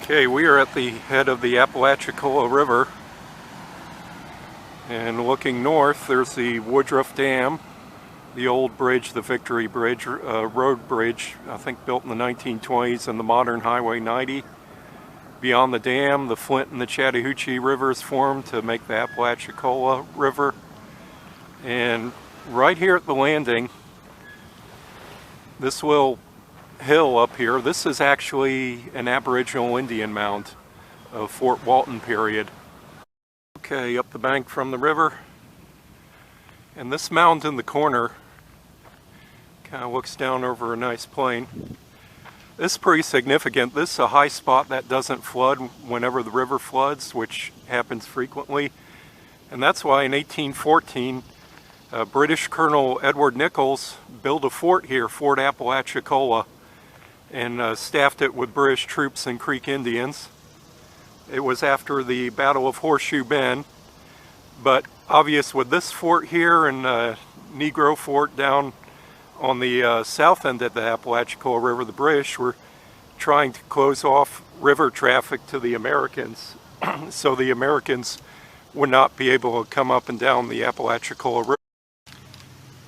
Okay, we are at the head of the Apalachicola River, and looking north there's the Woodruff Dam, the old bridge, the Victory Bridge, road bridge, I think built in the 1920s, and the modern Highway 90. Beyond the dam, the Flint and the Chattahoochee rivers form to make the Apalachicola River. And right here at the landing, this little hill up here, this is actually an Aboriginal Indian mound of Fort Walton period. Okay, up the bank from the river, and this mound in the corner kind of looks down over a nice plain. This is pretty significant. This is a high spot that doesn't flood whenever the river floods, which happens frequently, and that's why in 1814 British Colonel Edward Nichols built a fort here, Fort Apalachicola, and staffed it with British troops and Creek Indians. It was after the Battle of Horseshoe Bend, but obvious with this fort here and Negro Fort down on the south end of the Apalachicola River, the British were trying to close off river traffic to the Americans so the Americans would not be able to come up and down the Apalachicola River.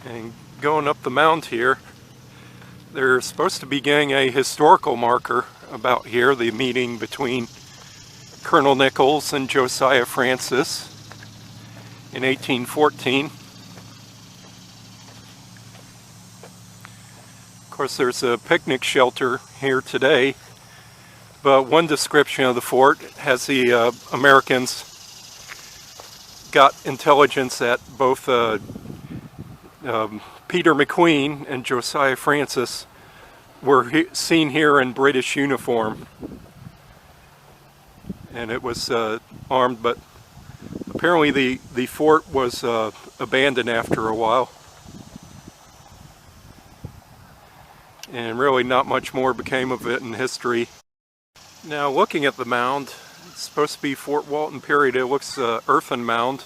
And going up the mound here, they're supposed to be getting a historical marker about here, the meeting between Colonel Nichols and Josiah Francis in 1814. Of course, there's a picnic shelter here today, but one description of the fort has the Americans got intelligence that both Peter McQueen and Josiah Francis were seen here in British uniform, and it was armed, but apparently the fort was abandoned after a while, and really not much more became of it in history. Now, looking at the mound, it's supposed to be Fort Walton period. It looks earthen mound,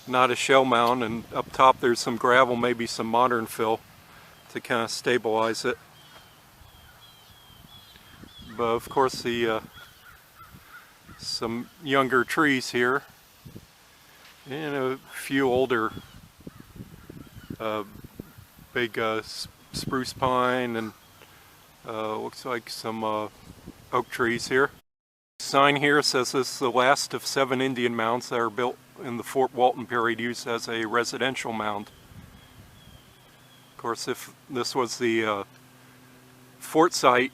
not a shell mound, and up top there's some gravel, maybe some modern fill to kind of stabilize it. But of course the some younger trees here and a few older big spruce pine, and looks like some oak trees here. The sign here says this is the last of 7 Indian mounds that are built in the Fort Walton period, used as a residential mound. Of course, if this was the fort site,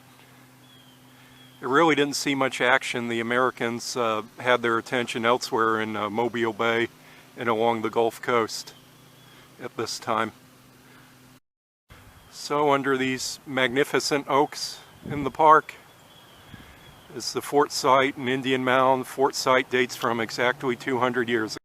it really didn't see much action. The Americans had their attention elsewhere in Mobile Bay and along the Gulf Coast at this time. So under these magnificent oaks in the park is the fort site, an Indian mound. Fort site dates from exactly 200 years ago.